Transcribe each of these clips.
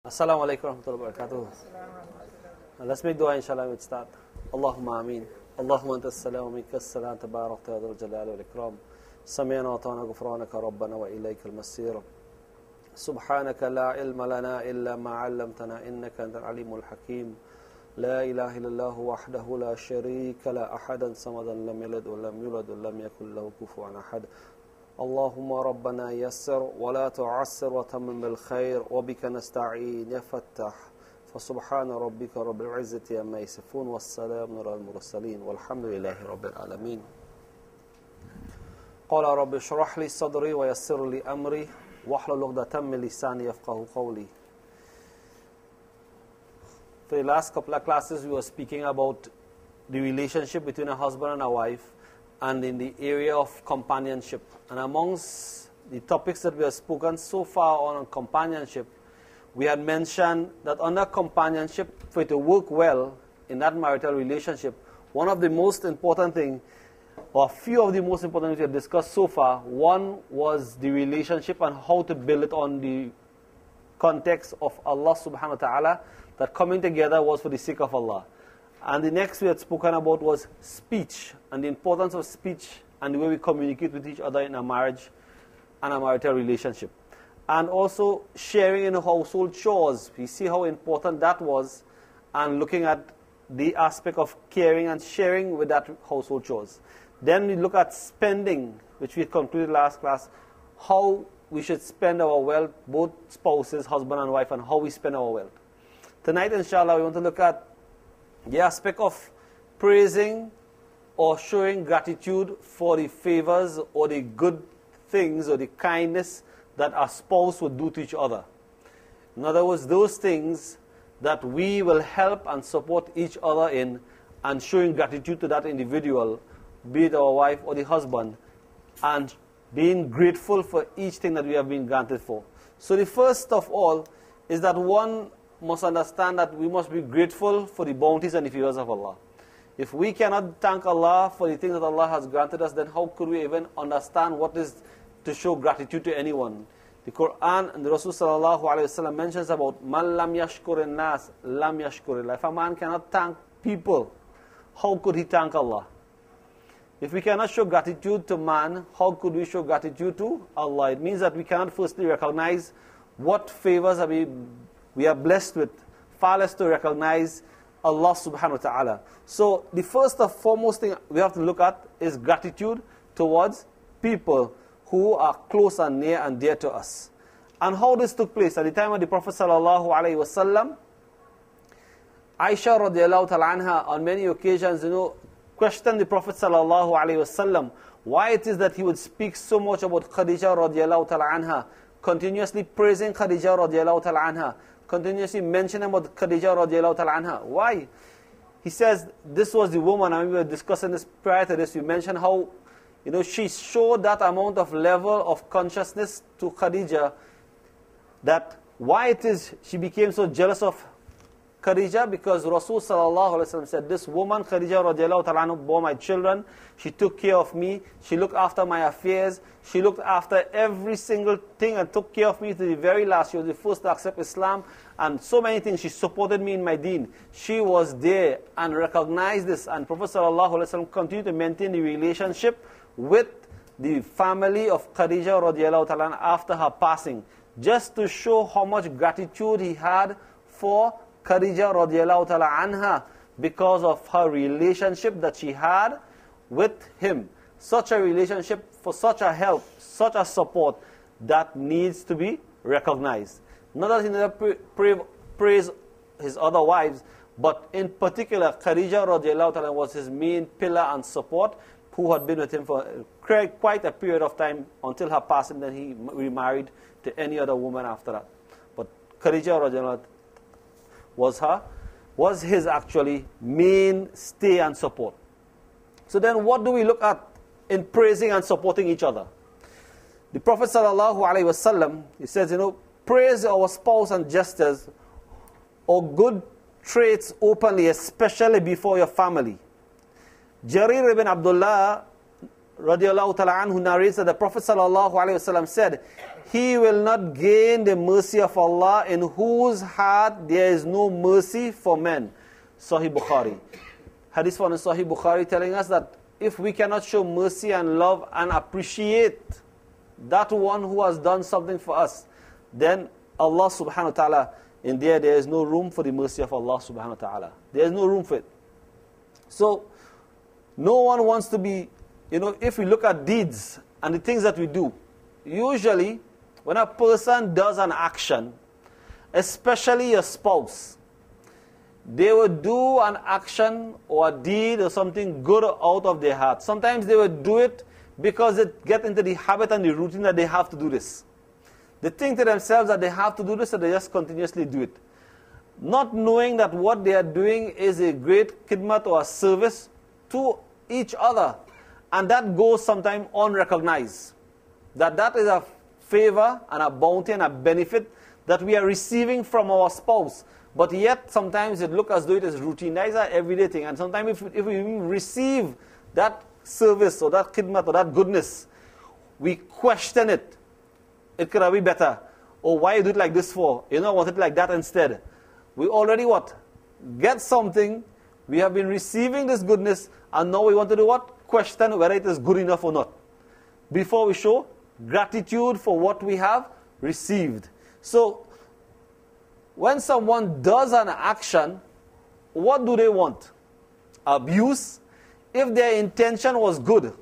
Assalamu alaikum warahmatullahi wabarakatuh. Let's make dua inshallah we'll start. Allahumma ameen. Allahumma anta as-salam wa minka as-salam tabarakta ya dhal jalali wal ikram. Sami'na wa ata'na ghufranaka rabbana wa ilayka al-masir. Subhanaka la ilma lana illa ma 'allamtana innaka antal alimul hakim. La ilaha illallah wahdahu la sharika la ahadan samadan lam yalid wa lam yulad wa lam yakul lahu kufuwan ahad. اللهم ربنا يسر ولا تعسر وتمم بالخير وبك نستعين يا فتاح فسبحان ربك رب العزة عما يصفون والسلام على المرسلين والحمد لله رب العالمين. قال رب اشرح لي صدري ويسر لي أمري واحلل عقدة من لساني يفقهوا قولي. For the last couple of classes we were speaking about the relationship between a husband and a wife, and in the area of companionship. And amongst the topics that we have spoken so far on companionship, we had mentioned that under companionship, for it to work well in that marital relationship, one of the most important things, or a few of the most important things we have discussed so far, one was the relationship and how to build it on the context of Allah subhanahu wa ta'ala, that coming together was for the sake of Allah. And the next we had spoken about was speech, and the importance of speech and the way we communicate with each other in a marriage and a marital relationship. And also sharing in household chores. We see how important that was, and looking at the aspect of caring and sharing with that household chores. Then we look at spending, which we concluded last class, how we should spend our wealth, both spouses, husband and wife, and how we spend our wealth. Tonight, inshallah, we want to look at the aspect of praising or showing gratitude for the favors or the good things or the kindness that a spouse would do to each other. In other words, those things that we will help and support each other in, and showing gratitude to that individual, be it our wife or the husband, and being grateful for each thing that we have been granted for. So the first of all is that one must understand that we must be grateful for the bounties and the favors of Allah. If we cannot thank Allah for the things that Allah has granted us, then how could we even understand what is to show gratitude to anyone? The Quran and the Rasul sallallahu alayhi wa sallam mentions about man lam yashkurin nas lam yashkurillah. If a man cannot thank people, how could he thank Allah? If we cannot show gratitude to man, how could we show gratitude to Allah? It means that we cannot firstly recognize what favors we are blessed with, far less to recognize Allah subhanahu wa ta'ala. So the first and foremost thing we have to look at is gratitude towards people who are close and near and dear to us. And how this took place at the time of the Prophet sallallahu alaihi wasallam, Aisha radiallahu ta'ala anha on many occasions, questioned the Prophet sallallahu alaihi wasallam why it is that he would speak so much about Khadija radiallahu ta'ala anha, continuously praising Khadija radiallahu ta'ala anha, continuously mentioning about Khadija radiallahu ta'ala anha. Why? He says this was the woman, and we were discussing this prior to this, we mentioned how she showed that amount of level of consciousness to Khadija, that why it is she became so jealous of Khadija, because Rasul sallallahu alaihi wasallam said, this woman Khadija radiallahu ta'ala anha bore my children, she took care of me, she looked after my affairs, she looked after every single thing and took care of me to the very last. She was the first to accept Islam, and so many things. She supported me in my deen. She was there and recognized this, and Prophet sallallahu alaihi wasallam continued to maintain the relationship with the family of Khadija radiallahu ta'ala after her passing, just to show how much gratitude he had for Khadija radiallahu ta'ala anha because of her relationship that she had with him. Such a relationship, for such a help, such a support, that needs to be recognized. Not that he never praise his other wives, but in particular Khadija radiallahu ta'ala was his main pillar and support, who had been with him for quite a period of time until her passing. Then he remarried to any other woman after that. But Khadija radiallahu was his actually main stay and support. So then what do we look at in praising and supporting each other? The Prophet sallallahu alaihi wasallam, he says, praise our spouse and gestures or good traits openly, especially before your family. Jarir ibn Abdullah radiallahu ta'ala anhu narrates that the Prophet sallallahu alaihi wasallam said, he will not gain the mercy of Allah in whose heart there is no mercy for men. Sahih Bukhari. Hadith found in Sahih Bukhari telling us that if we cannot show mercy and love and appreciate that one who has done something for us, then Allah subhanahu wa ta'ala, in there is no room for the mercy of Allah subhanahu wa ta'ala. There is no room for it. So, no one wants to be, if we look at deeds and the things that we do, usually when a person does an action, especially a spouse, they would do an action or a deed or something good out of their heart. Sometimes they would do it because they get into the habit and the routine that they have to do this. They think to themselves that they have to do this, so they just continuously do it. Not knowing that what they are doing is a great khidmat or a service to each other. And that goes sometimes unrecognized. That is a favor and a bounty and a benefit that we are receiving from our spouse. But yet, sometimes it looks as though it is routine. That is an everyday thing. And sometimes if we receive that service or that khidmat or that goodness, we question it. It could have been better. Or why you do it like this for? I want it like that instead. We already what? Get something. We have been receiving this goodness. And now we want to do what? Question whether it is good enough or not. Before we show gratitude for what we have received. So, when someone does an action, what do they want? Abuse. If their intention was good,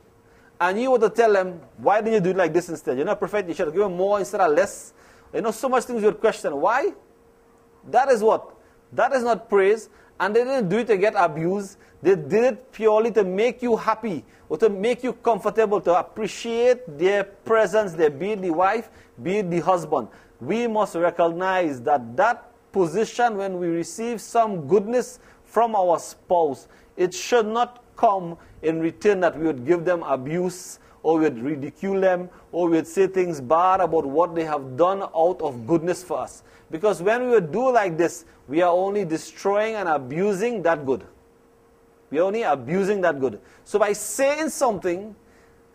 and you were to tell them, why didn't you do it like this instead? You're not perfect, you should have given more instead of less. So much things you would question. Why? That is what? That is not praise. And they didn't do it to get abused. They did it purely to make you happy, or to make you comfortable, to appreciate their presence there, be it the wife, be it the husband. We must recognize that position when we receive some goodness from our spouse, it should not come in return that we would give them abuse, or we would ridicule them, or we would say things bad about what they have done out of goodness for us. Because when we would do like this, we are only destroying and abusing that good. We are only abusing that good. So by saying something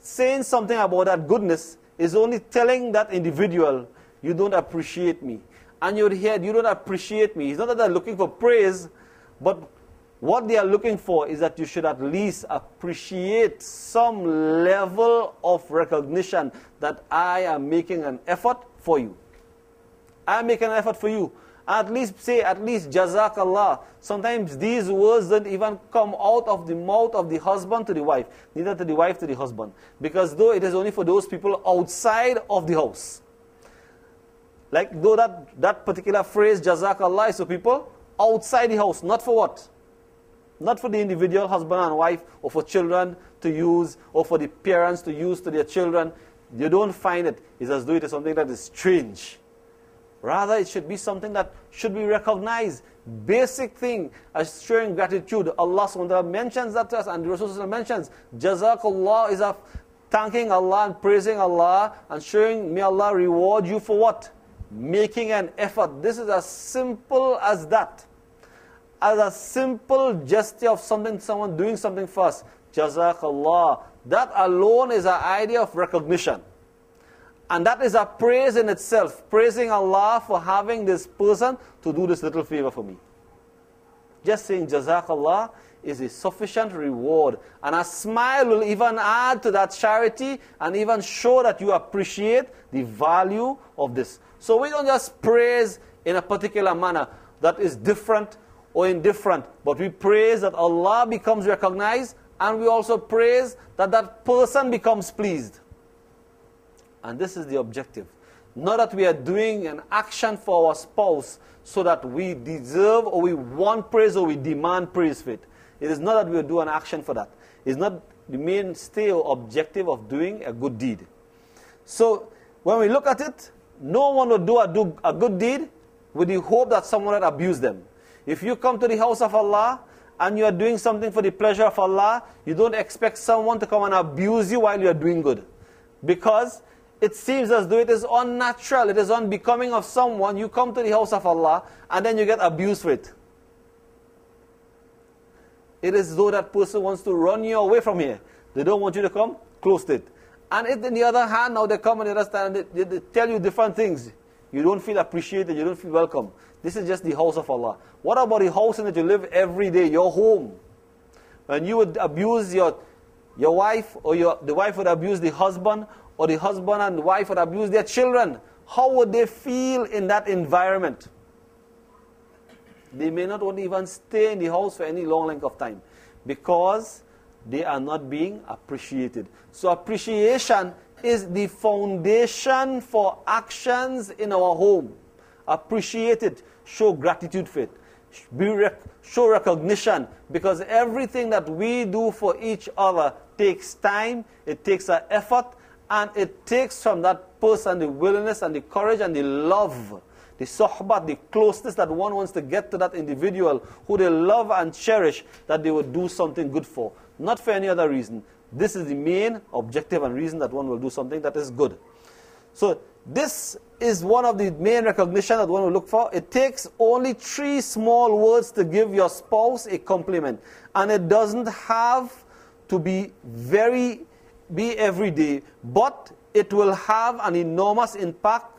about that goodness is only telling that individual, you don't appreciate me. And you would hear, you don't appreciate me. It's not that they're looking for praise, but what they are looking for is that you should at least appreciate some level of recognition that I am making an effort for you. I am making an effort for you. At least say, Jazakallah. Sometimes these words don't even come out of the mouth of the husband to the wife, neither to the wife to the husband. Because though it is only for those people outside of the house. Like though that particular phrase, Jazakallah, is for people outside the house. Not for what? Not for the individual husband and wife, or for children to use, or for the parents to use to their children. You don't find it. It's as though it is something that is strange. Rather, it should be something that should be recognized. Basic thing, as showing gratitude. Allah SWT mentions that to us, and the Rasul mentions, Jazakallah is of thanking Allah and praising Allah, and showing, may Allah reward you for what? Making an effort. This is as simple as that. As a simple gesture of someone doing something for us. Jazakallah. That alone is an idea of recognition. And that is a praise in itself. Praising Allah for having this person to do this little favor for me. Just saying Jazakallah is a sufficient reward. And a smile will even add to that charity and even show that you appreciate the value of this. So we don't just praise in a particular manner that is different or indifferent. But we praise that Allah becomes recognized, and we also praise that that person becomes pleased. And this is the objective. Not that we are doing an action for our spouse so that we deserve or we want praise or we demand praise for it. It is not that we will do an action for that. It's not the mainstay or objective of doing a good deed. So when we look at it, no one will do a good deed with the hope that someone will abuse them. If you come to the house of Allah and you are doing something for the pleasure of Allah, you don't expect someone to come and abuse you while you are doing good. Because it seems as though it is unnatural, it is unbecoming of someone. You come to the house of Allah and then you get abused for it. It is as though that person wants to run you away from here. They don't want you to come close to it. And if, on the other hand, now they come and understand, they tell you different things. You don't feel appreciated, you don't feel welcome. This is just the house of Allah. What about the house in which you live every day, your home? When you would abuse your wife, or the wife would abuse the husband, or the husband and the wife would abuse their children, how would they feel in that environment? They may not want to even stay in the house for any long length of time, because they are not being appreciated. So appreciation is the foundation for actions in our home. Appreciate it. Show gratitude for it. Show recognition, because everything that we do for each other takes time, it takes an effort, and it takes from that person the willingness and the courage and the love, the sohbah, the closeness that one wants to get to that individual who they love and cherish, that they would do something good for. Not for any other reason. This is the main objective and reason that one will do something that is good. So this is one of the main recognition that one will look for. It takes only 3 small words to give your spouse a compliment. And it doesn't have to be every day, but it will have an enormous impact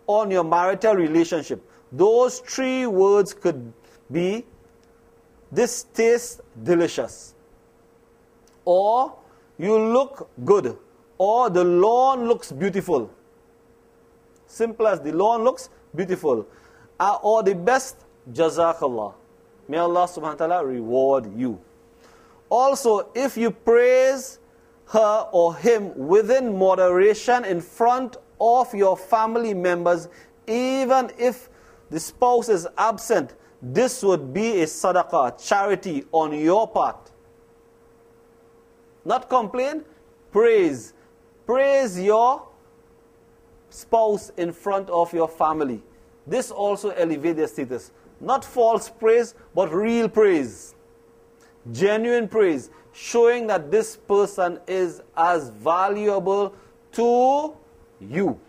on your marital relationship. Those 3 words could be, this tastes delicious, or you look good, or the lawn looks beautiful. Simple as the lawn looks beautiful. Or the best, Jazakallah. May Allah subhanahu wa ta'ala reward you. Also, if you praise her or him within moderation in front of your family members, even if the spouse is absent, this would be a sadaqah, charity on your part. Not complain, praise. Praise your spouse in front of your family. This also elevates their status. Not false praise, but real praise. Genuine praise, showing that this person is as valuable to you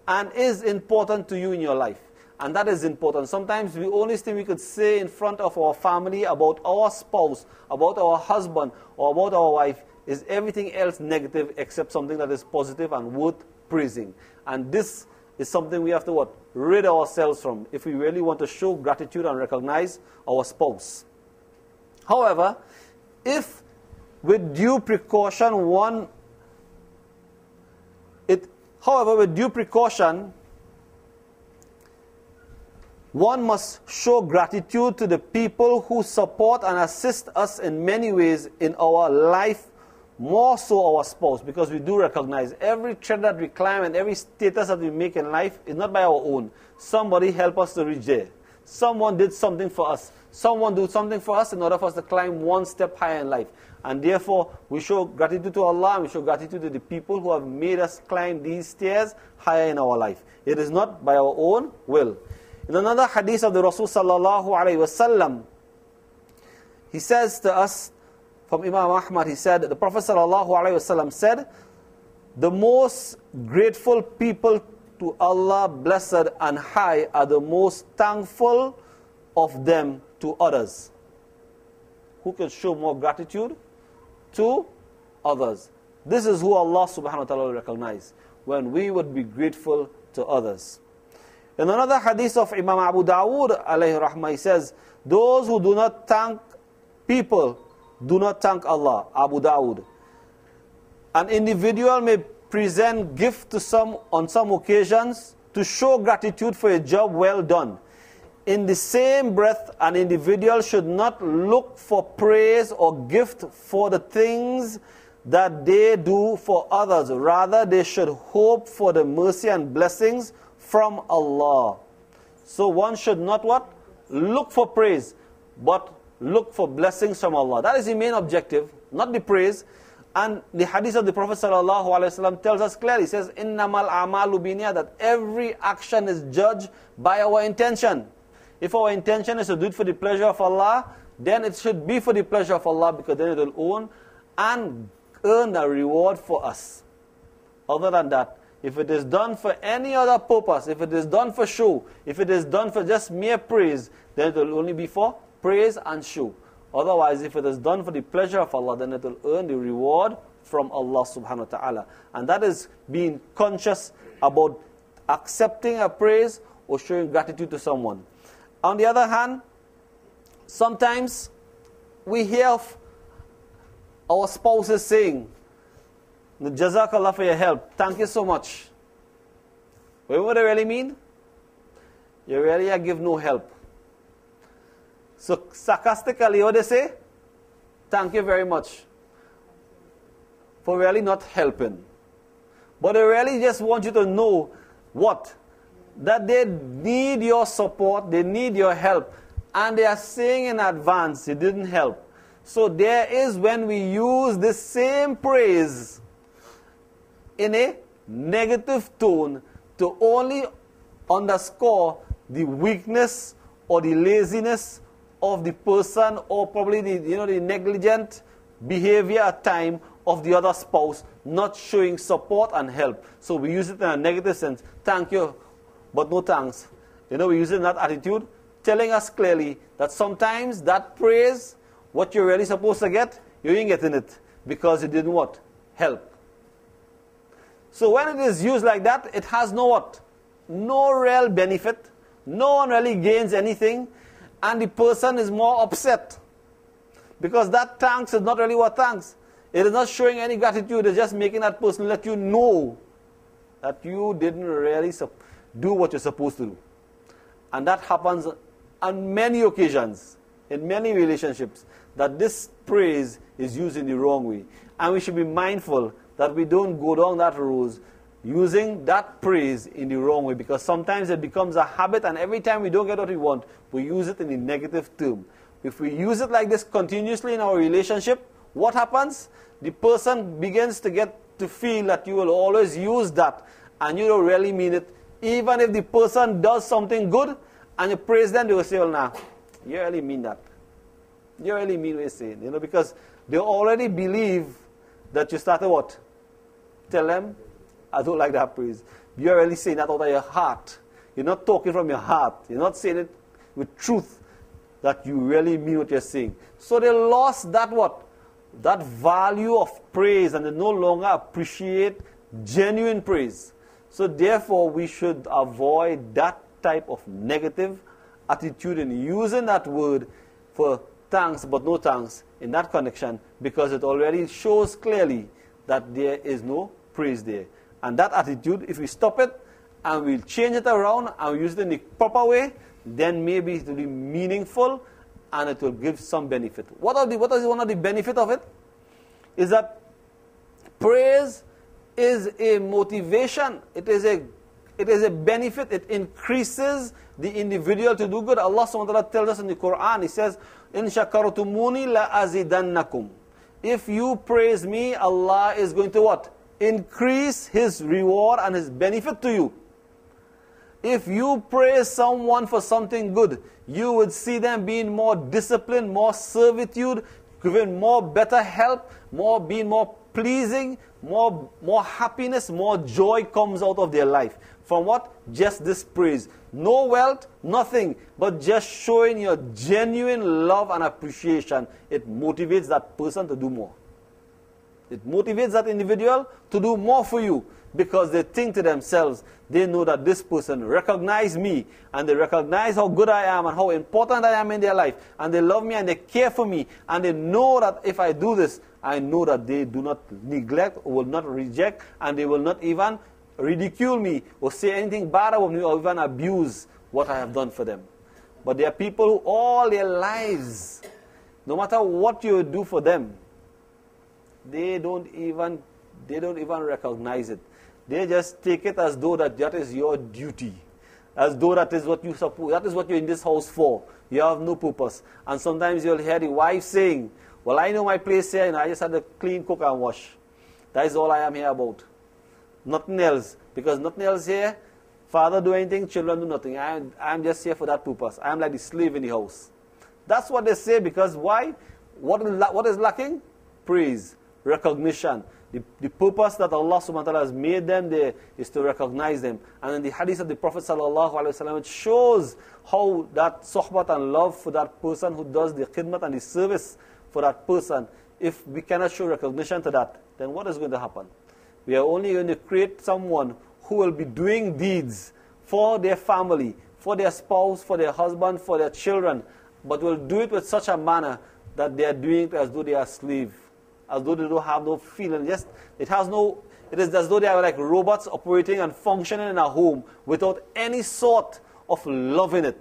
and is important to you in your life. And that is important. Sometimes the only thing we could say in front of our family about our spouse, about our husband, or about our wife is everything else negative except something that is positive and worth praising. And this is something we have to rid ourselves from if we really want to show gratitude and recognize our spouse. However, if with due precaution one must show gratitude to the people who support and assist us in many ways in our life, more so our spouse, because we do recognize every tread that we climb and every status that we make in life is not by our own. Somebody helped us to reach there. Someone did something for us. Someone did something for us in order for us to climb one step higher in life. And therefore, we show gratitude to Allah and we show gratitude to the people who have made us climb these stairs higher in our life. It is not by our own will. In another hadith of the Rasul sallallahu alayhi wasallam, he says to us, from Imam Ahmad, he said, the Prophet sallallahu alayhi wasallam said, the most grateful people to Allah, blessed and high, are the most thankful of them to others. Who can show more gratitude? To others. This is who Allah subhanahu wa ta'ala will recognize, when we would be grateful to others. In another hadith of Imam Abu Dawood alayhi rahmah, he says, those who do not thank people do not thank Allah. Abu Dawood. An individual may present gift to some on some occasions to show gratitude for a job well done. In the same breath, an individual should not look for praise or gift for the things that they do for others. Rather, they should hope for the mercy and blessings from Allah. So one should not look for praise, but look for blessings from Allah. That is the main objective, not the praise. And the hadith of the Prophet ﷺ tells us clearly, he says, innamal a'malu binniyat, that every action is judged by our intention. If our intention is to do it for the pleasure of Allah, then it should be for the pleasure of Allah, because then it will own and earn a reward for us. Other than that, if it is done for any other purpose, if it is done for show, if it is done for just mere praise, then it will only be for praise and show. Otherwise, if it is done for the pleasure of Allah, then it will earn the reward from Allah subhanahu wa ta'ala. And that is being conscious about accepting a praise or showing gratitude to someone. On the other hand, sometimes we hear of our spouses saying, Jazakallah for your help. Thank you so much. What do they really mean? You really give no help. So sarcastically, what they say? Thank you very much for really not helping. But they really just want you to know what? That they need your support, they need your help. And they are saying in advance, you didn't help. So there is when we use the same praise in a negative tone to only underscore the weakness or the laziness of the person, or probably the negligent behavior at time of the other spouse, not showing support and help. So we use it in a negative sense. Thank you, but no thanks. We use it in that attitude, telling us clearly that sometimes that praise, what you're really supposed to get, you ain't getting it because you didn't what? Help. So when it is used like that, it has no what? No real benefit. No one really gains anything. And the person is more upset. Because that thanks is not really what thanks. It is not showing any gratitude. It's just making that person let you know that you didn't really do what you're supposed to do. And that happens on many occasions, in many relationships, that this praise is used in the wrong way. And we should be mindful that we don't go down that road using that praise in the wrong way, because sometimes it becomes a habit, and every time we don't get what we want, we use it in a negative term. If we use it like this continuously in our relationship, what happens? The person begins to get to feel that you will always use that, and you don't really mean it. Even if the person does something good, and you praise them, they will say, well, nah, you really mean that. You really mean what you're saying. Because they already believe that you started what? Tell them, I don't like that praise. You're really saying that out of your heart. You're not talking from your heart. You're not saying it with truth, that you really mean what you're saying. So they lost that what? That value of praise, and they no longer appreciate genuine praise. So therefore, we should avoid that type of negative attitude in using that word for thanks but no thanks in that connection, because it already shows clearly that there is no praise there. And that attitude, if we stop it and we change it around and we use it in the proper way, then maybe it will be meaningful and it will give some benefit. What is one of the benefits of it? Is that praise is a motivation. It is a benefit. It increases the individual to do good. Allah subhanahu wa ta'ala tells us in the Quran, He says, In shakartumuni la azidannakum. If you praise me, Allah is going to what? Increase His reward and His benefit to you. If you praise someone for something good, you would see them being more disciplined, more servitude, giving more better help, being more pleasing, more happiness, more joy comes out of their life. From what? Just this praise. No wealth, nothing, but just showing your genuine love and appreciation. It motivates that person to do more. It motivates that individual to do more for you, because they think to themselves, they know that this person recognizes me, and they recognize how good I am and how important I am in their life, and they love me and they care for me, and they know that if I do this, I know that they do not neglect or will not reject, and they will not even ridicule me or say anything bad about me or even abuse what I have done for them. But there are people who all their lives, no matter what you do for them, they don't even recognize it. They just take it as though that is your duty, as though that is what you suppose, that is what you're in this house for. You have no purpose. And sometimes you'll hear the wife saying, well, I know my place here, and I just had to clean, cook, and wash. That is all I am here about. Nothing else. Because nothing else here. Father do anything, children do nothing. I'm just here for that purpose. I'm like the slave in the house. That's what they say, because why? What is lacking? Praise, recognition. The purpose that Allah subhanahu wa ta'ala has made them there is to recognize them. And in the hadith of the Prophet sallallahu alaihi wasallam, it shows how that sohbat and love for that person who does the khidmat and the service for that person, if we cannot show recognition to that, then what is going to happen? We are only going to create someone who will be doing deeds for their family, for their spouse, for their husband, for their children, but will do it with such a manner that they are doing it as though they are slave, as though they don't have no feeling. It is as though they are like robots operating and functioning in a home without any sort of love in it.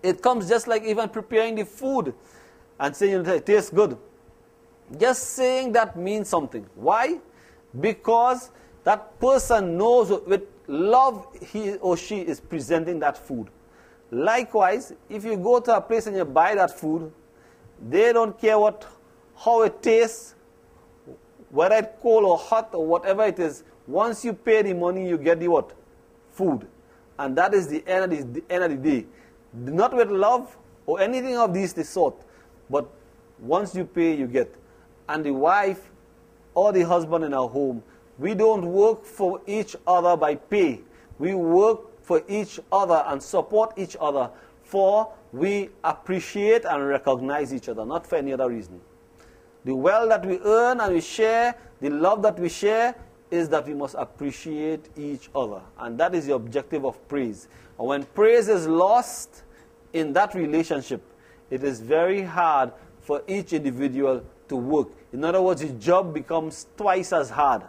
It comes just like even preparing the food and saying it tastes good. Just saying that means something. Why? Because that person knows with love he or she is presenting that food. Likewise, if you go to a place and you buy that food, they don't care how it tastes, whether it's cold or hot or whatever it is. Once you pay the money, you get the what? Food. And that is the end of the day. Not with love or anything of this sort, but once you pay, you get. And the wife or the husband in our home, we don't work for each other by pay. We work for each other and support each other, for we appreciate and recognize each other, not for any other reason. The wealth that we earn and we share, the love that we share, is that we must appreciate each other. And that is the objective of praise. And when praise is lost in that relationship, it is very hard for each individual to work. In other words, his job becomes twice as hard.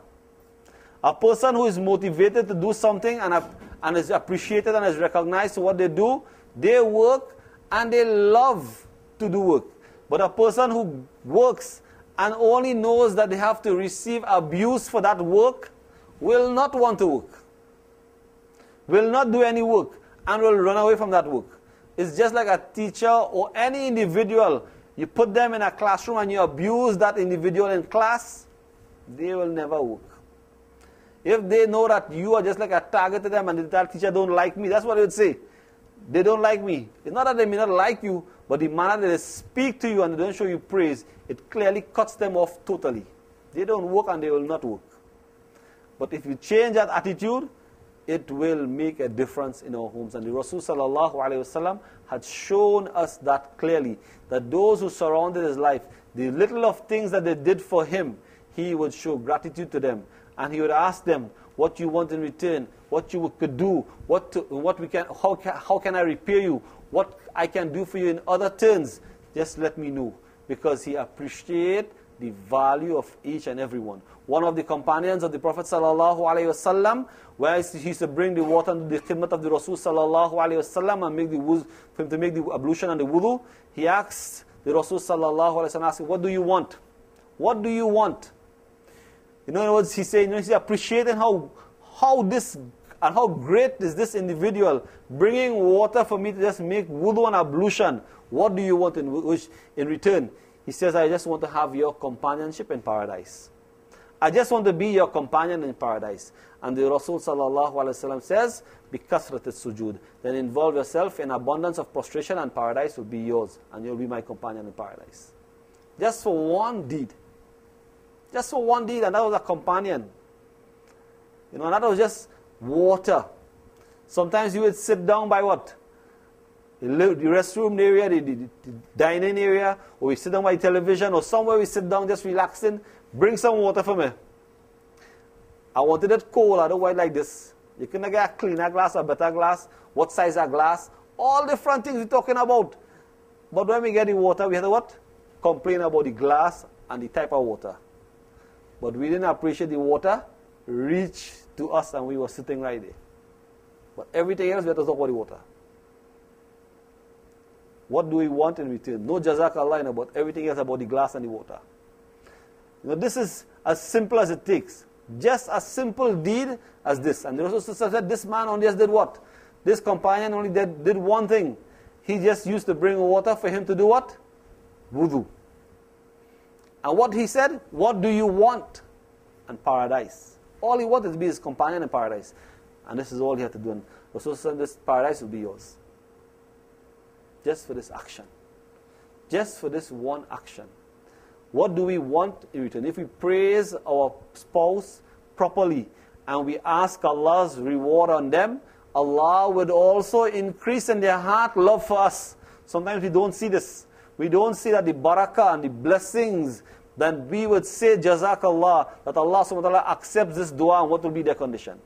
A person who is motivated to do something and is appreciated and is recognized for what they do, they work and they love to do work. But a person who works and only knows that they have to receive abuse for that work will not want to work, will not do any work, and will run away from that work. It's just like a teacher or any individual. You put them in a classroom and you abuse that individual in class, they will never work. If they know that you are just like a target to them and that teacher don't like me, that's what they would say. They don't like me. It's not that they may not like you, but the manner that they speak to you and they don't show you praise, it clearly cuts them off totally. They don't work and they will not work. But if you change that attitude, it will make a difference in our homes. And the Rasul sallallahu alayhi wasallam had shown us that clearly, that those who surrounded his life, the little of things that they did for him, he would show gratitude to them. And he would ask them, what you want in return, what you could do, how can I repay you, what I can do for you in other turns, just let me know. Because he appreciates the value of each and every one. One of the companions of the Prophet sallallahu alaihi wasallam, where he used to bring the water into the khidmat of the Rasul sallallahu alaihi wasallam and for him to make the ablution and the wudu, he asked the Rasul sallallahu alaihi wasallam, what do you want? What do you want? In other words, he's saying, he's appreciating how this and how great is this individual bringing water for me to just make wudu and ablution. What do you want in return? He says, I just want to have your companionship in paradise. I just want to be your companion in paradise. And the Rasul sallallahu alaihi wasallam says, بِكَثْرَةِ السُّجُودِ. Then involve yourself in abundance of prostration and paradise will be yours. And you'll be my companion in paradise. Just for one deed. Just for one deed, and that was a companion. And that was just water. Sometimes you would sit down by what? The restroom area, the dining area, or we sit down by television, or somewhere we sit down just relaxing. Bring some water for me. I wanted it cold, I don't want it like this. You can get a cleaner glass, a better glass, what size of glass, all different things we're talking about. But when we get the water, we have to what? Complain about the glass and the type of water. But we didn't appreciate the water reach to us and we were sitting right there. But everything else, we have to talk about the water. What do we want in return? No jazakallah, but everything else about the glass and the water. This is as simple as it takes. Just a simple deed as this. And the Rasul said, this man only just did what? This companion only did one thing. He just used to bring water for him to do what? Wudu. And what he said, what do you want? And paradise. All he wanted to be his companion in paradise. And this is all he had to do. And Rasul said, this paradise will be yours. Just for this action. Just for this one action. What do we want in return? If we praise our spouse properly and we ask Allah's reward on them, Allah would also increase in their heart love for us. Sometimes we don't see this. We don't see that the barakah and the blessings then we would say Jazakallah, that Allah subhanahu wa ta'ala accepts this dua, and what will be their condition?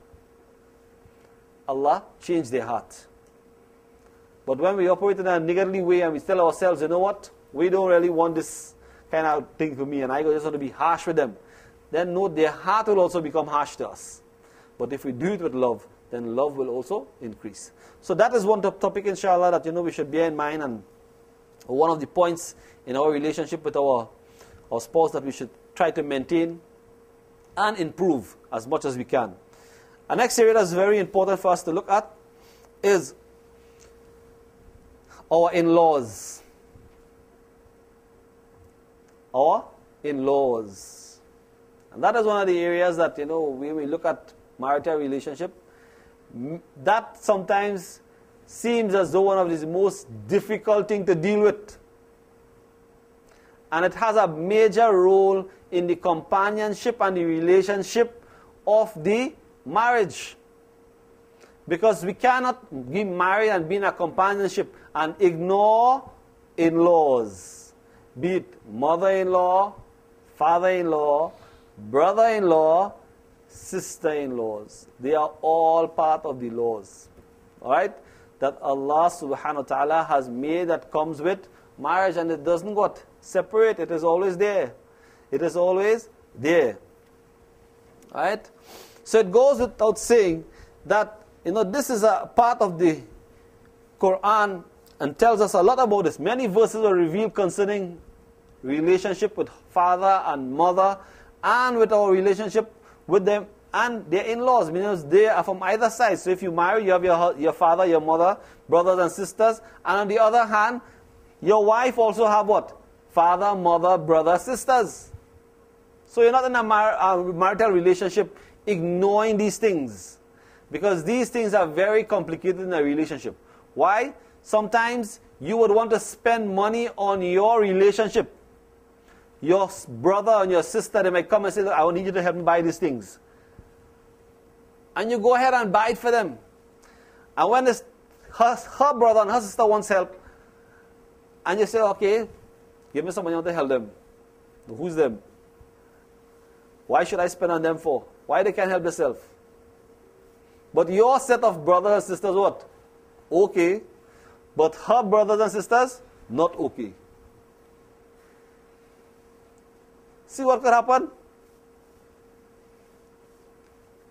Allah changed their heart. But when we operate in a niggardly way and we tell ourselves, you know what, we don't really want this kind of thing for me, and I just want to be harsh with them, then no, their heart will also become harsh to us. But if we do it with love, then love will also increase. So that is one topic, inshallah, that we should bear in mind, and one of the points in our relationship with our spouse that we should try to maintain and improve as much as we can. The next area that is very important for us to look at is our in-laws. Our in-laws. And that is one of the areas that, when we look at marital relationship, that sometimes seems as though one of the most difficult things to deal with. And it has a major role in the companionship and the relationship of the marriage. Because we cannot be married and be in a companionship and ignore in-laws. Be it mother-in-law, father-in-law, brother-in-law, sister-in-laws. They are all part of the laws. Alright? That Allah subhanahu wa ta'ala has made that comes with marriage, and it doesn't what? Separate. It is always there. It is always there. Alright? So it goes without saying that, this is a part of the Quran and tells us a lot about this. Many verses are revealed concerning relationship with father and mother, and with our relationship with them and their in-laws. Meaning they are from either side. So if you marry, you have your father, your mother, brothers and sisters. And on the other hand, your wife also have what? Father, mother, brother, sisters. So you're not in a marital relationship ignoring these things. Because these things are very complicated in a relationship. Why? Sometimes you would want to spend money on your relationship. Your brother and your sister, they might come and say, look, I need you to help me buy these things. And you go ahead and buy it for them. And when her brother and her sister wants help, and you say, okay, give me some money, I want to help them. Who's them? Why should I spend on them for? Why they can't help themselves? But your set of brothers and sisters, what? Okay. But her brothers and sisters, not okay. See what could happen?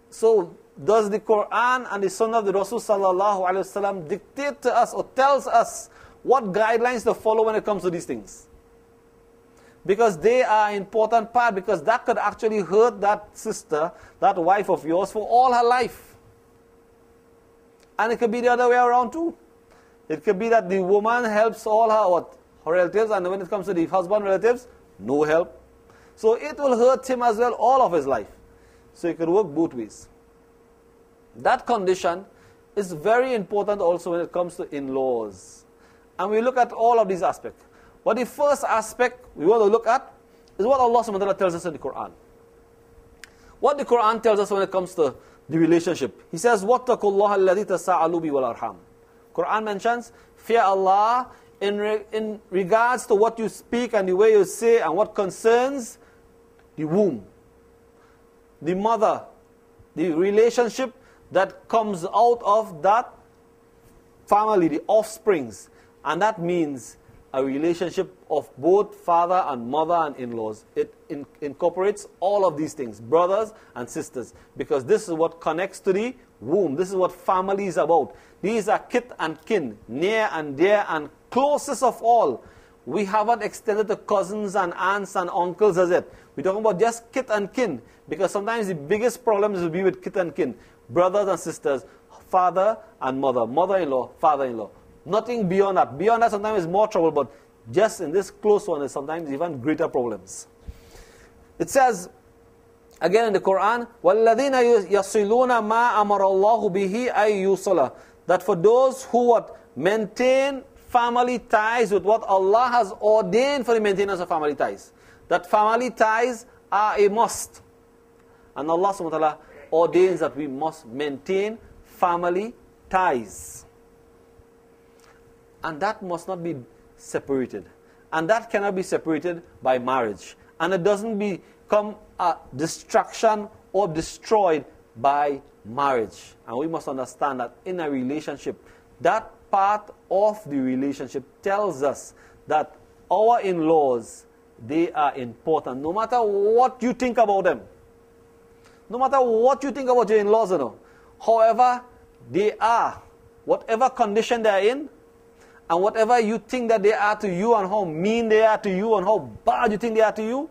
So, does the Quran and the Sunnah of the Rasul sallallahu alaihi wasallam dictate to us or tells us what guidelines to follow when it comes to these things? Because they are an important part, because that could actually hurt that sister, that wife of yours, for all her life. And it could be the other way around too. It could be that the woman helps all her relatives, and when it comes to the husband relatives, no help. So it will hurt him as well all of his life. So it could work both ways. That condition is very important also when it comes to in-laws. And we look at all of these aspects. But the first aspect we want to look at is what Allah subhanahu wa ta'ala tells us in the Quran. What the Quran tells us when it comes to the relationship. He says, وَاتَّقُوا اللَّهَ الَّذِي تَسَاءَلُوا بِهِ وَالْأَرْحَامِ. Quran mentions, fear Allah in regards to what you speak and the way you say and what concerns the womb, the mother, the relationship that comes out of that family, the offsprings. And that means a relationship of both father and mother and in-laws. It incorporates all of these things, brothers and sisters, because this is what connects to the womb. This is what family is about. These are kith and kin, near and dear and closest of all. We haven't extended to cousins and aunts and uncles as yet. We're talking about just kith and kin, because sometimes the biggest problems will be with kith and kin. Brothers and sisters, father and mother, mother-in-law, father-in-law. Nothing beyond that. Beyond that sometimes is more trouble, but just in this close one is sometimes even greater problems. It says, again in the Quran, وَالَّذِينَ يَصِلُونَ مَا أَمَرَ اللَّهُ بِهِ أَيْ يُوصَلَ. That for those who maintain family ties with what Allah has ordained for the maintenance of family ties. That family ties are a must. And Allah subhanahu wa ta'ala ordains that we must maintain family ties. And that must not be separated. And that cannot be separated by marriage. and it doesn't become a distraction or destroyed by marriage. And we must understand that in a relationship, that part of the relationship tells us that our in-laws, they are important. No matter what you think about them, no matter what you think about your in-laws, however they are, whatever condition they are in, and whatever you think that they are to you and how mean they are to you and how bad you think they are to you,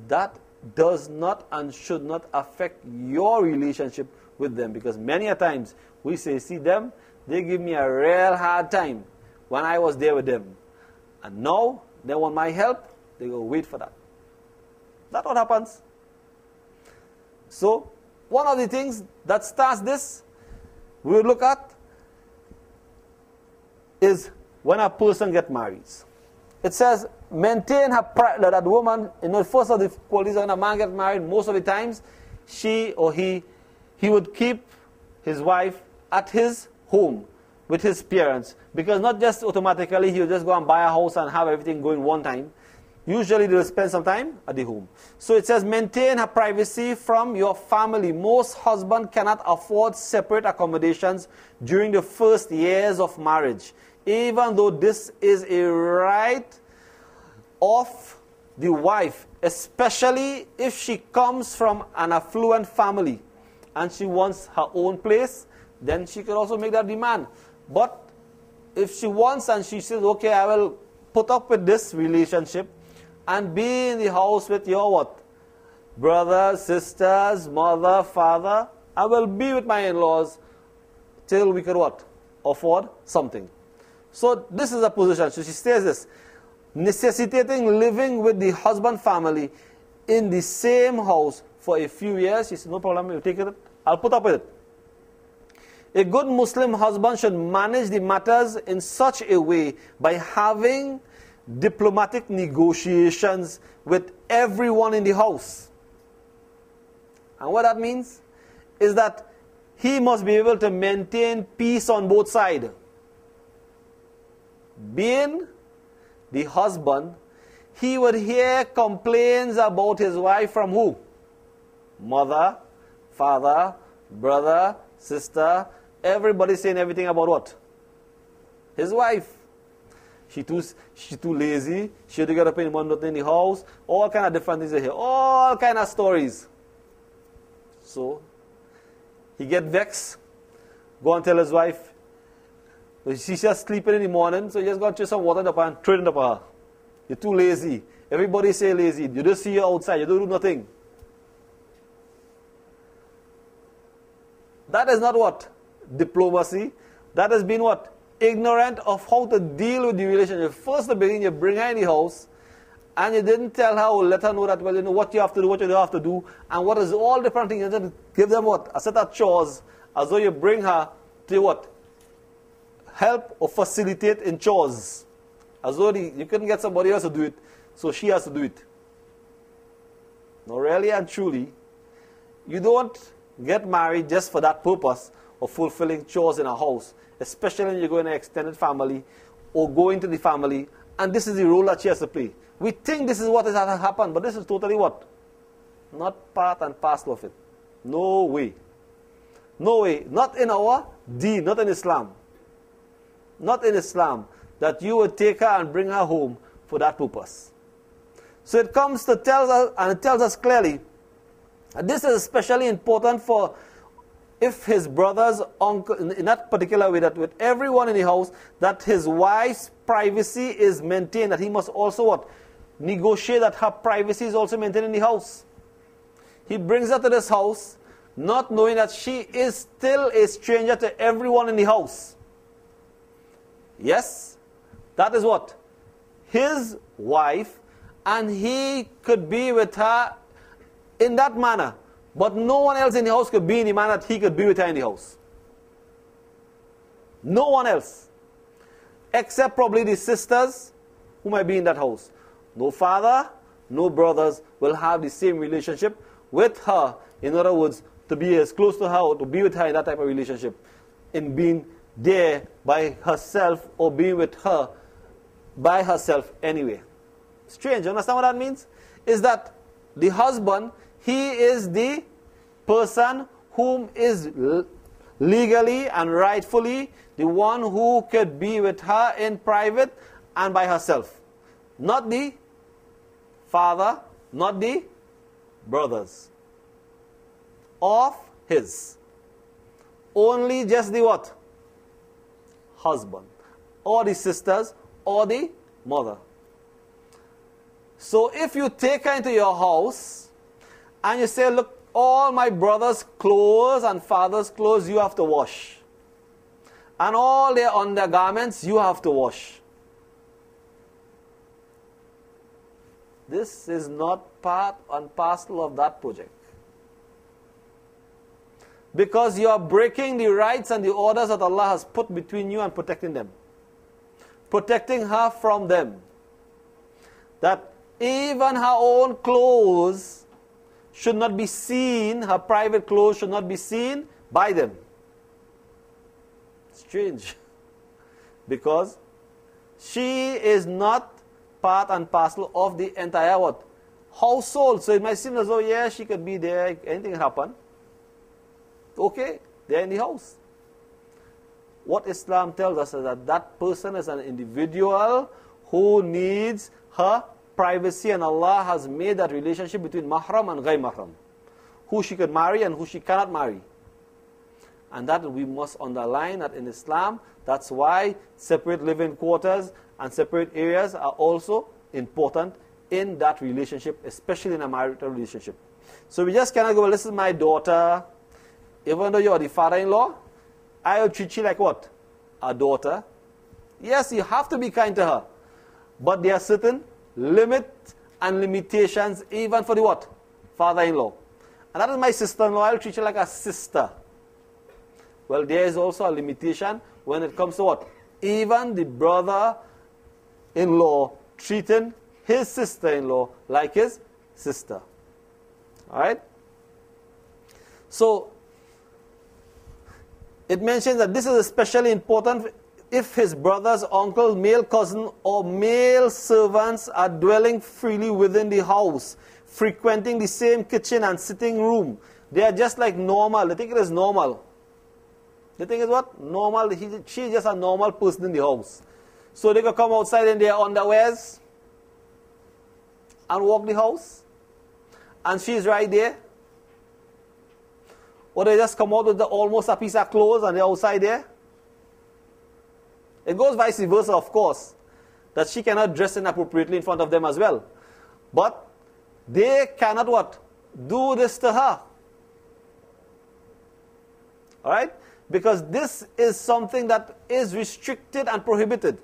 that does not and should not affect your relationship with them. Because many a times we say, see them, they give me a real hard time when I was there with them. And now they want my help, they go wait for that. That's what happens. So, one of the things that starts this, we will look at, is when a person gets married. It says, maintain her pride, that woman, first of the qualities when a man gets married, most of the times, she or he would keep his wife at his home with his parents. Because not just automatically he will just go and buy a house and have everything going one time. Usually they will spend some time at the home. So it says, maintain her privacy from your family. Most husbands cannot afford separate accommodations during the first years of marriage, even though this is a right of the wife, especially if she comes from an affluent family and she wants her own place, then she could also make that demand. But if she wants and she says, okay, I will put up with this relationship and be in the house with your what? Brothers, sisters, mother, father, I will be with my in-laws till we could what? Afford something. So this is a position. So she says this, necessitating living with the husband family in the same house for a few years. She said, no problem, you take it, I'll put up with it. A good Muslim husband should manage the matters in such a way by having diplomatic negotiations with everyone in the house. And what that means is that he must be able to maintain peace on both sides. Being the husband, he would hear complaints about his wife from who? Mother, father, brother, sister, everybody saying everything about what? His wife. She too lazy, she had to get up in the morning, nothing in the house, all kind of different things they hear, all kind of stories. So, he get vexed, go and tell his wife, she's just sleeping in the morning, so you just go and chase some water in the pan, throw it in the pan. You're too lazy. Everybody say lazy. You just see you outside, you don't do nothing. That is not what? Diplomacy. That has been what? Ignorant of how to deal with the relationship. First, the beginning, you bring her in the house, and you didn't tell her or let her know that, well, you know what you have to do, what you don't have to do, and what is all different things. You just give them what? A set of chores, as though you bring her to what? Help or facilitate in chores. As though you couldn't get somebody else to do it, so she has to do it. Now, really and truly, you don't get married just for that purpose of fulfilling chores in a house, especially when you go in an extended family or go into the family, and this is the role that she has to play. We think this is what has happened, but this is totally what? Not part and parcel of it. No way. No way. Not in our deen, not in Islam. Not in Islam, that you would take her and bring her home for that purpose. So it comes to tell us, and it tells us clearly, and this is especially important for if his brothers, uncle, in that particular way, that with everyone in the house, that his wife's privacy is maintained, that he must also what? Negotiate that her privacy is also maintained in the house. He brings her to this house, not knowing that she is still a stranger to everyone in the house. Yes, that is what? His wife, and he could be with her in that manner. But no one else in the house could be in the manner that he could be with her in the house. No one else. Except probably the sisters who might be in that house. No father, no brothers will have the same relationship with her. In other words, to be as close to her or to be with her in that type of relationship. In being there by herself or being with her by herself anyway. Strange. You understand what that means? Is that the husband, he is the person whom is legally and rightfully the one who could be with her in private and by herself. Not the father, not the brothers of his. Only just the what? Husband. Or the sisters, or the mother. So if you take her into your house and you say, look, all my brother's clothes and father's clothes you have to wash. And all their undergarments you have to wash. This is not part and parcel of that project. Because you are breaking the rights and the orders that Allah has put between you and protecting them. Protecting her from them. That even her own clothes should not be seen, her private clothes should not be seen by them. Strange. Because she is not part and parcel of the entire what? Household. So it might seem as though, yeah, she could be there, anything happen. Okay, they're in the house. What Islam tells us is that that person is an individual who needs her privacy, and Allah has made that relationship between mahram and ghayr mahram. Who she can marry and who she cannot marry. And that we must underline that in Islam, that's why separate living quarters and separate areas are also important in that relationship, especially in a marital relationship. So we just cannot go, well, this is my daughter. Even though you're the father-in-law, I will treat you like what? A daughter. Yes, you have to be kind to her. But there are certain limits and limitations even for the what? Father-in-law. And that is my sister-in-law. I will treat you like a sister. Well, there is also a limitation when it comes to what? Even the brother-in-law treating his sister-in-law like his sister. Alright? So, it mentions that this is especially important if his brothers, uncle, male cousin, or male servants are dwelling freely within the house, frequenting the same kitchen and sitting room. They are just like normal. They think it is normal. They think it's what? Normal. She's just a normal person in the house. So they can come outside in their underwears and walk the house. And she's right there. Or they just come out with almost a piece of clothes and they're outside there. It goes vice versa, of course. That she cannot dress inappropriately in front of them as well. But they cannot what? Do this to her. Alright? Because this is something that is restricted and prohibited.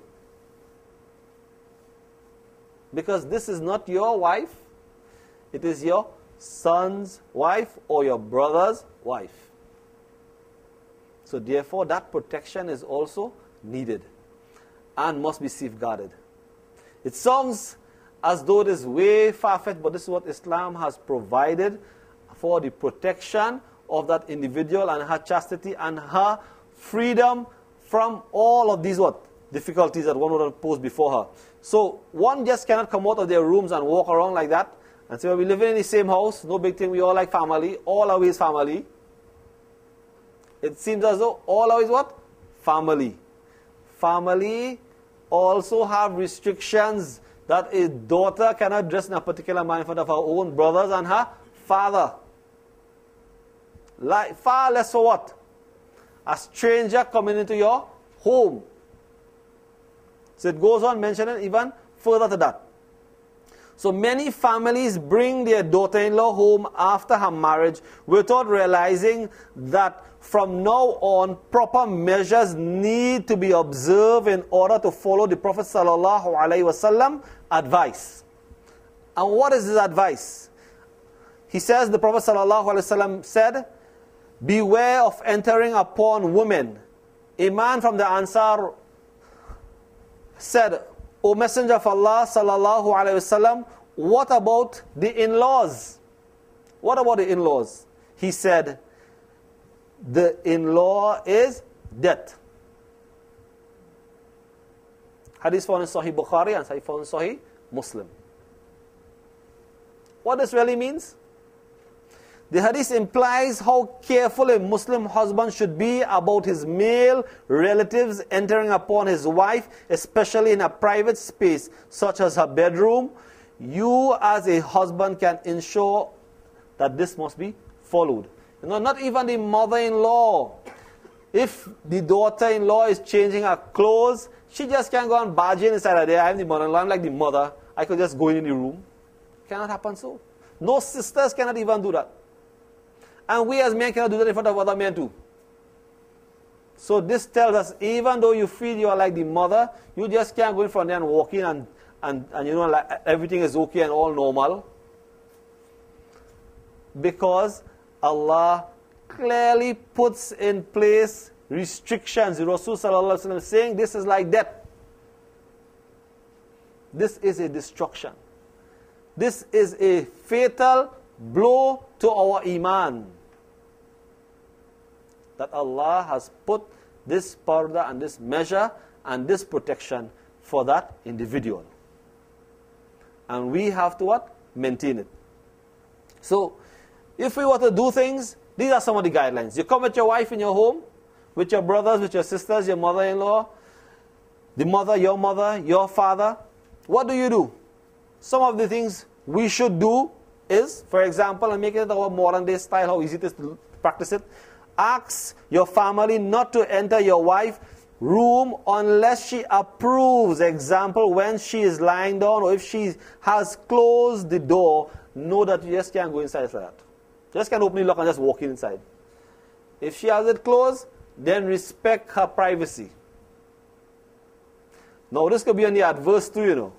Because this is not your wife. It is your son's wife or your brother's wife. So therefore that protection is also needed and must be safeguarded. It sounds as though it is way far-fetched, but this is what Islam has provided for the protection of that individual and her chastity and her freedom from all of these what? Difficulties that one would have posed before her. So one just cannot come out of their rooms and walk around like that and say, well, we live in the same house, no big thing, we all like family, all are always family. It seems as though all are is what? Family. Family also have restrictions that a daughter cannot dress in a particular manner in front of her own brothers and her father. Like, far less for what? A stranger coming into your home. So it goes on mentioning even further to that. So many families bring their daughter-in-law home after her marriage without realizing that from now on proper measures need to be observed in order to follow the Prophet ﷺ advice. And what is his advice? He says, the Prophet ﷺ said, beware of entering upon women. A man from the Ansar said, O Messenger of Allah ﷺ, what about the in-laws? What about the in-laws? He said, the in-law is death. Hadith found in Sahih Bukhari and Hadith found in Sahih Muslim. what this really means? The hadith implies how careful a Muslim husband should be about his male relatives entering upon his wife, especially in a private space such as her bedroom. You as a husband can ensure that this must be followed. You know, not even the mother-in-law. If the daughter-in-law is changing her clothes, she just can't go and barge in inside her there. I'm the mother-in-law, I'm like the mother. I could just go in the room. Cannot happen so. No sisters cannot even do that. And we as men cannot do that in front of other men too. So this tells us, even though you feel you are like the mother, you just can't go in front there and walk in and you know, like everything is okay and all normal. Because Allah clearly puts in place restrictions. The Rasul sallallahu alaihi wasallam saying this is like death. This is a destruction. This is a fatal blow to our iman. That Allah has put this parda and this measure and this protection for that individual. And we have to what? Maintain it. So, if we were to do things, these are some of the guidelines. You come with your wife in your home, with your brothers, with your sisters, your mother-in-law, the mother, your father. What do? Some of the things we should do is, for example, and making it our modern day style, how easy it is to practice it. Ask your family not to enter your wife's room unless she approves. Example, when she is lying down or if she has closed the door, know that you just can't go inside like that. Just can't open the lock and just walk inside. If she has it closed, then respect her privacy. Now this could be on the adverse too, you know.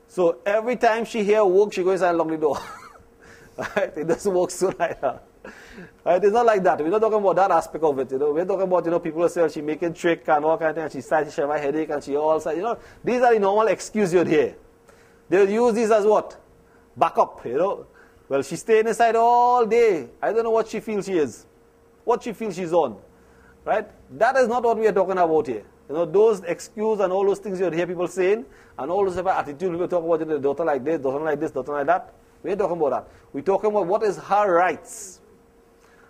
So every time she hears work, she goes inside and lock the door. Right? It doesn't work so like that. Right? It's not like that. We're not talking about that aspect of it. You know, we're talking about, you know, people who say, well, she making trick and all kind of things, and she starts to have a headache and she all you know, these are the normal excuses you'd hear. They'll use these as what? Backup, you know. Well, she's staying inside all day. I don't know what she feels she is. What she feels she's on. Right? That is not what we are talking about here. You know, those excuses and all those things you'd hear people saying, and all those attitude people talk about, you know, daughter like this, daughter like this, daughter like that. We ain't talking about that. We're talking about what is her rights.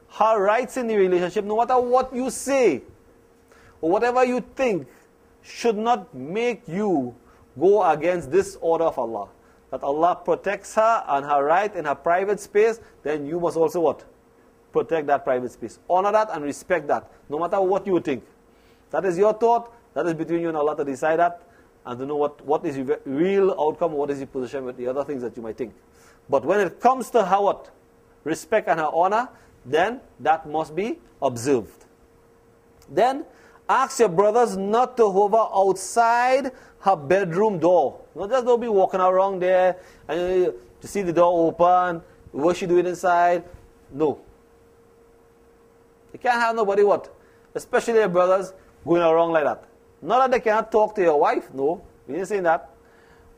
Her rights in the relationship, no matter what you say, or whatever you think, should not make you go against this order of Allah. That Allah protects her and her right in her private space, then you must also what? Protect that private space. Honor that and respect that, no matter what you think. That is your thought, that is between you and Allah to decide that, and to know what is the real outcome, what is the position with the other things that you might think. But when it comes to her what? Respect and her honor, then that must be observed. Then, ask your brothers not to hover outside her bedroom door. Not just don't be walking around there and you see the door open, what she doing inside. No. You can't have nobody what? Especially your brothers going around like that. Not that they cannot talk to your wife. No, we didn't say that.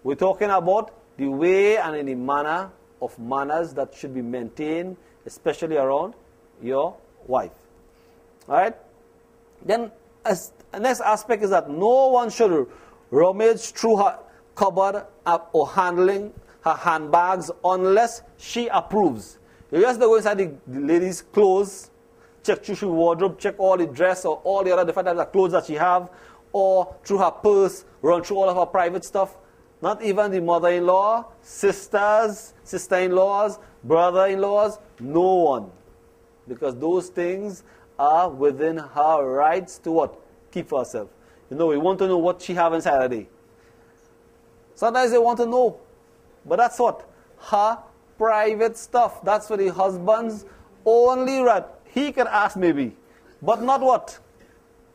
We're talking about the way and in the manner of manners that should be maintained, especially around your wife. Alright? Then, the next aspect is that no one should rummage through her cupboard or handling her handbags unless she approves. You just go inside the lady's clothes, check through her wardrobe, check all the dress or all the other different types of clothes that she have, or through her purse, run through all of her private stuff. Not even the mother-in-law, sisters, sister-in-laws, brother-in-laws, no one. Because those things are within her rights to what? Keep for herself. You know, we want to know what she have inside her day. Sometimes they want to know. But that's what? Her private stuff. That's for the husband's only right. He can ask maybe. But not what?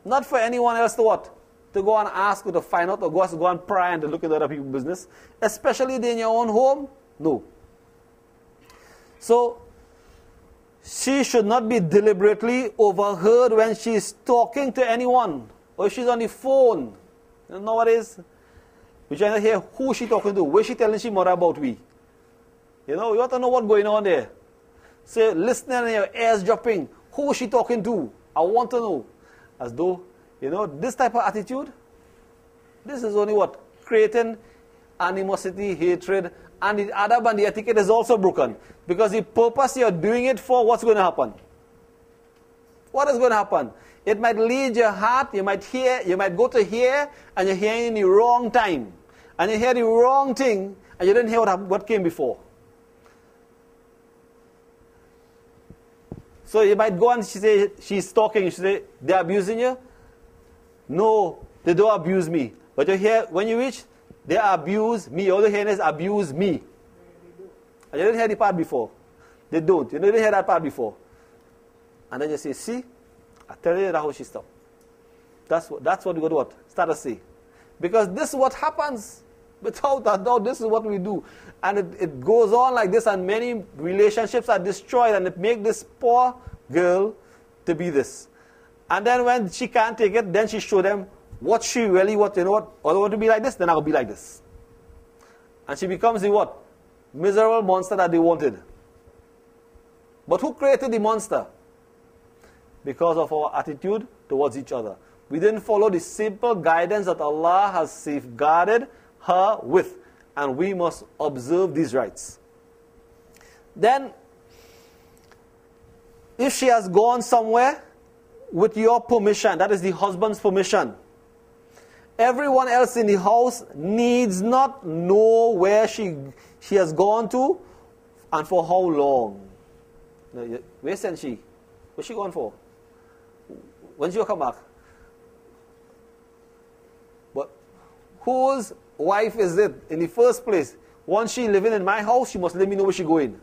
Not for anyone else to what? To go and ask or to find out or go and pry and to look at other people's business. Especially in your own home. No. So, she should not be deliberately overheard when she is talking to anyone. Or she's on the phone. You know nowadays, we trying to hear who she talking to. Where she telling she more about we. You know, you want to know what's going on there. So, listening and your ears dropping. Who is she talking to? I want to know. As though, you know, this type of attitude, this is only what? Creating animosity, hatred, and the adab and the etiquette is also broken. Because the purpose you're doing it for, what's going to happen? What is going to happen? It might lead your heart, you might go to hear, and you're hearing in the wrong time. And you hear the wrong thing, and you didn't hear what came before. So you might go and she's talking, she say, they're abusing you? No, they don't abuse me. But you hear, when you reach, they abuse me. All you hear is abuse me. And you didn't hear the part before. They don't. You didn't hear that part before. And then you say, see, I tell you that's how she stopped. That's what you got to what? Start to say. Because this is what happens. Without a doubt, this is what we do. And it goes on like this, and many relationships are destroyed, and it makes this poor girl to be this. And then when she can't take it, then she show them what she really what, you know what, I want to be like this, then I'll be like this. And she becomes the what? Miserable monster that they wanted. But who created the monster? Because of our attitude towards each other. We didn't follow the simple guidance that Allah has safeguarded her with. And we must observe these rights. Then, if she has gone somewhere with your permission, that is the husband's permission, everyone else in the house needs not know where she has gone to and for how long. Where sent she? Where's she gone for? When she will come back? But whose wife is it in the first place? Once she living in my house, she must let me know where she going.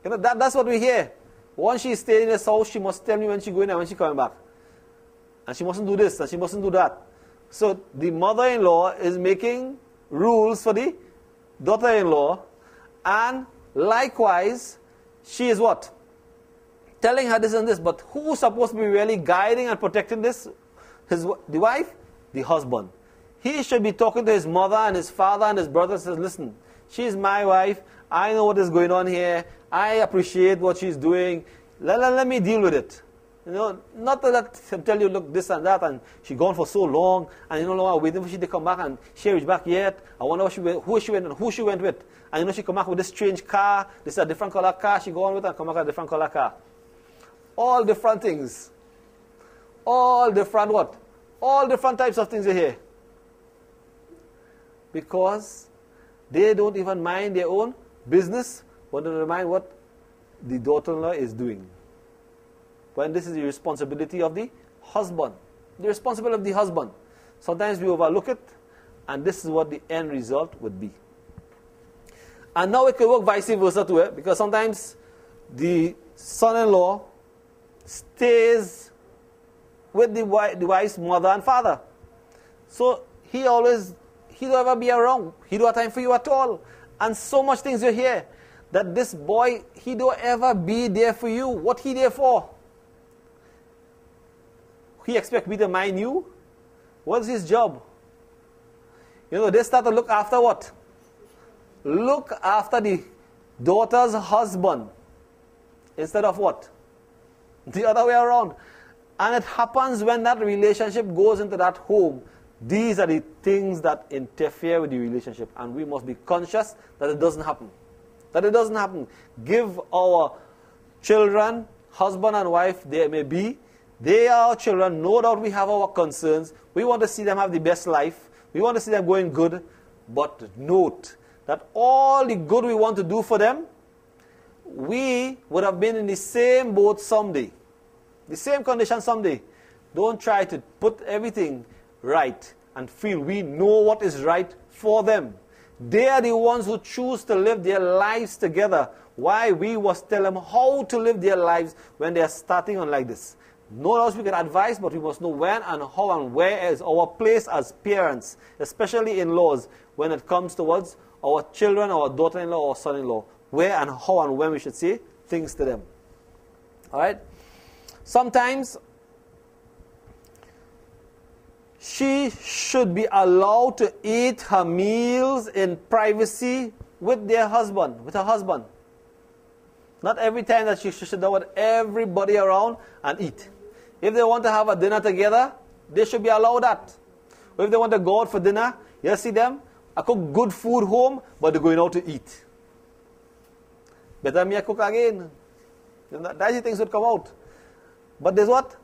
You know, that's what we hear. Once she staying in this house, she must tell me when she going and when she coming back. And she mustn't do this and she mustn't do that. So the mother-in-law is making rules for the daughter-in-law, and likewise, she is what? Telling her this and this. But who's supposed to be really guiding and protecting this? The wife? The husband. He should be talking to his mother and his father and his brother and says, listen, she's my wife. I know what is going on here. I appreciate what she's doing. Let me deal with it. You know, not to let him tell you, look, this and that, and she gone for so long, and you know, I'm waiting for she to come back, and she reached back yet. I wonder who she went and who she went with. And you know, she come back with this strange car. This is a different color car. She go on with and come back with a different color car. All different things. All different what? All different types of things you hear. Because they don't even mind their own business, but they mind what the daughter-in-law is doing. When this is the responsibility of the husband. The responsibility of the husband. Sometimes we overlook it, and this is what the end result would be. And now it could work vice versa too, because sometimes the son-in-law stays with the wife's mother and father. So he don't ever be around. He don't have time for you at all. And so much things you hear that this boy, he don't ever be there for you. What he there for? He expect me to mind you? What's his job? You know, they start to look after what? Look after the daughter's husband instead of what? The other way around. And it happens when that relationship goes into that home. These are the things that interfere with the relationship. And we must be conscious that it doesn't happen. That it doesn't happen. Give our children, husband and wife, they may be, they are our children. No doubt we have our concerns. We want to see them have the best life. We want to see them going good. But note that all the good we want to do for them, we would have been in the same boat someday. The same condition someday. Don't try to put everything right and feel we know what is right for them. They are the ones who choose to live their lives together. Why we must tell them how to live their lives when they are starting on like this. No doubt we can advise, but we must know when and how and where is our place as parents, especially in-laws, when it comes towards our children, our daughter-in-law, or son-in-law. Where and how and when we should say things to them. Alright? Sometimes she should be allowed to eat her meals in privacy with her husband. Not every time that she should sit down with everybody around and eat. If they want to have a dinner together, they should be allowed that. Or if they want to go out for dinner, you see them, I cook good food home, but they're going out to eat. Better me I cook again. That's the things would come out. But there's what?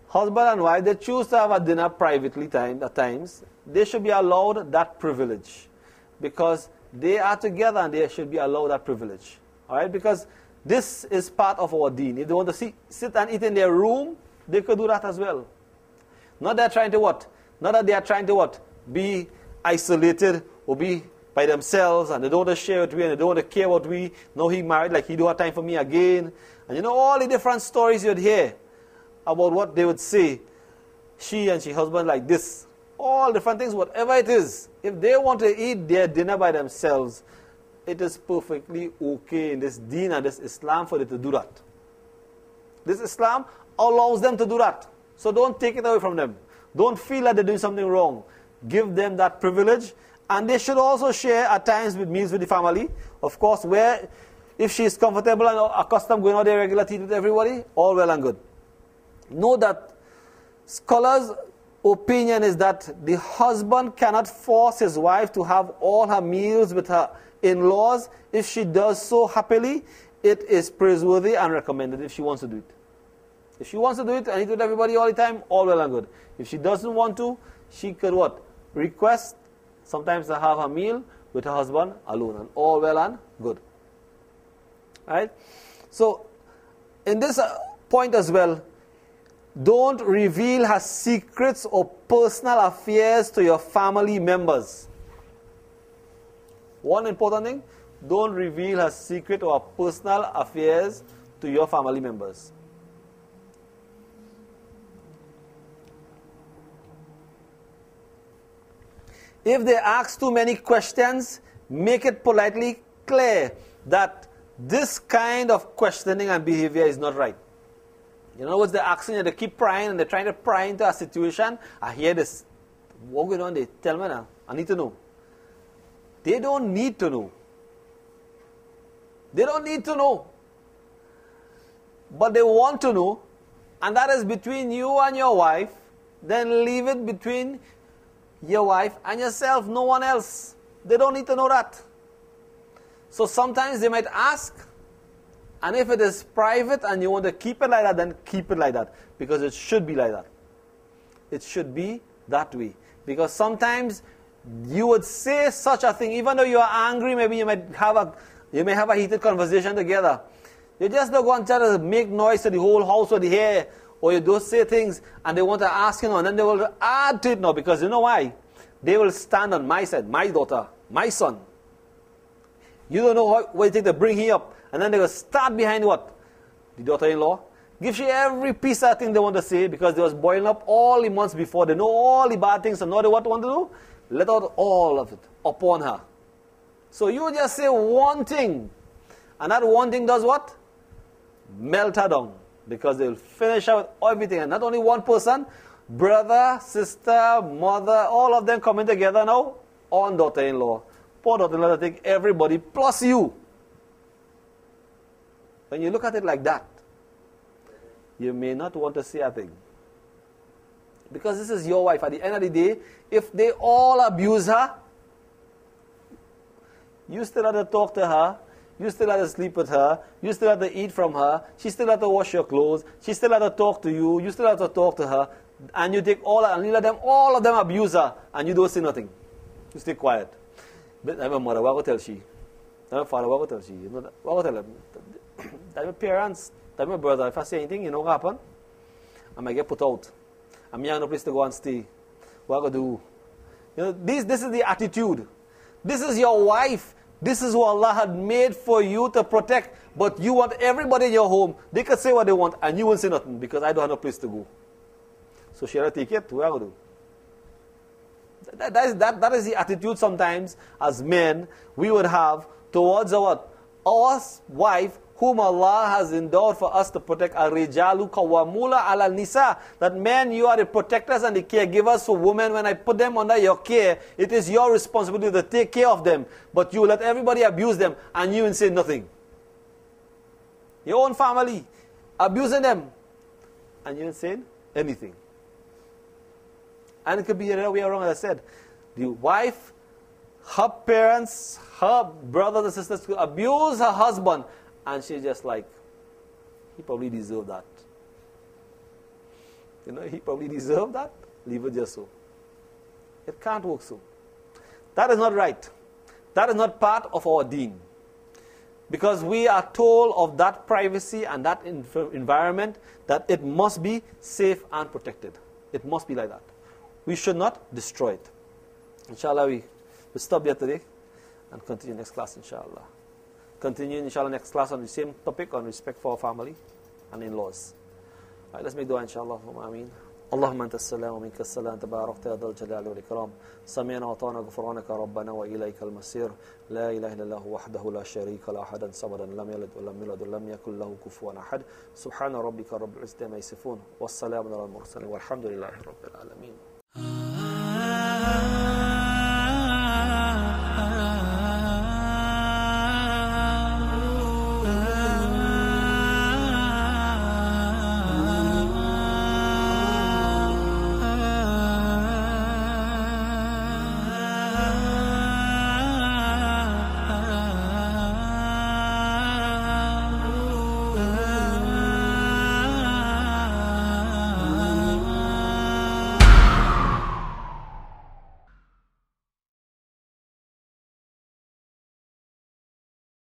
Husband and wife, they choose to have a dinner privately at times. They should be allowed that privilege. Because they are together and they should be allowed that privilege. Alright? Because this is part of our deen. If they want to sit and eat in their room, they could do that as well. Not that they're trying to what? Not that they are trying to what? Be isolated or be by themselves and they don't want to share with we and they don't want to care what we. No, he married, like he don't have time for me again. And you know all the different stories you'd hear about what they would say. She and she husband like this. All different things, whatever it is. If they want to eat their dinner by themselves, it is perfectly okay in this deen and this Islam for them to do that. This Islam allows them to do that. So don't take it away from them. Don't feel that they're doing something wrong. Give them that privilege. And they should also share at times with meals with the family. Of course, where if she is comfortable and accustomed going out there regular to eat with everybody, all well and good. Know that scholars' opinion is that the husband cannot force his wife to have all her meals with her in-laws. If she does so happily, it is praiseworthy and recommended if she wants to do it. If she wants to do it and eat with everybody all the time, all well and good. If she doesn't want to, she could what? Request sometimes to have her meal with her husband alone, and all well and good. Right? So, in this point as well, don't reveal her secrets or personal affairs to your family members. One important thing, don't reveal her secret or personal affairs to your family members. If they ask too many questions, make it politely clear that this kind of questioning and behavior is not right. In other words, they're asking you, they keep prying and they're trying to pry into a situation. I hear this. What going on? They tell me now. I need to know. They don't need to know. They don't need to know. But they want to know. And that is between you and your wife. Then leave it between your wife and yourself, no one else. They don't need to know that. So sometimes they might ask, and if it is private and you want to keep it like that, then keep it like that. Because it should be like that. It should be that way. Because sometimes you would say such a thing, even though you are angry, maybe you may have a heated conversation together. You just don't go and try to make noise to the whole house or the hair. Or you don't say things and they want to ask, and then they will add to it now, because you know why? They will stand on my side, my daughter, my son. You don't know what it takes to bring him up. And then they will start behind what? The daughter-in-law. Give she every piece of thing they want to say, because they was boiling up all the months before. They know all the bad things and know what they want to do. Let out all of it upon her. So you just say one thing. And that one thing does what? Melt her down. Because they will finish out everything. And not only one person, brother, sister, mother, all of them coming together now on daughter-in-law. Poor daughter-in-law take everybody plus you. When you look at it like that, you may not want to say a thing. Because this is your wife. At the end of the day, if they all abuse her, you still have to talk to her. You still have to sleep with her. You still have to eat from her. She still have to wash your clothes. She still have to talk to you. You still have to talk to her. And you take all of them abuse her, and you don't say nothing. You stay quiet. But I'm a mother, what will tell she? I'm a father, what will tell she? You know, what will tell them? I'm a parents, I'm a brother. If I say anything, you know what happen? I might get put out. I'm young, no place to go and stay. What I going to do? You know, this is the attitude. This is your wife. This is what Allah had made for you to protect. But you want everybody in your home. They can say what they want, and you won't say nothing because I don't have no place to go. So shall I take it? What I going to do? That is the attitude sometimes as men we would have towards our wife whom Allah has endowed for us to protect. Al-rijalu qawwamuna ala nisa. That men, you are the protectors and the caregivers for women. When I put them under your care, it is your responsibility to take care of them. But you let everybody abuse them and you will say nothing. Your own family abusing them and you will say anything. And it could be the other way around, as I said. The wife her parents, her brothers and sisters could abuse her husband, and she's just like, he probably deserved that. He probably deserved that. Leave it just so. It can't work so. That is not right. That is not part of our deen. Because we are told of that privacy and that environment that it must be safe and protected. It must be like that. We should not destroy it. Inshallah, we'll stop here today and continue next class, inshallah. Continue, inshallah, next class on the same topic on respect for our family and in-laws. All right, let's make dua, inshallah. Ameen. اللهم أنت السلام ومنك السلام تباركت يا ذا الجلال والإكرام سمعنا وأطعنا غفرانك ربنا وإليك المصير لا إله إلا الله وحده لا شريك له أحدا صمدا لم يلد ولم يولد ولم يكن له كفوا أحد سبحان ربك رب العزة عما يصفون والسلام على المرسلين والحمد لله رب العالمين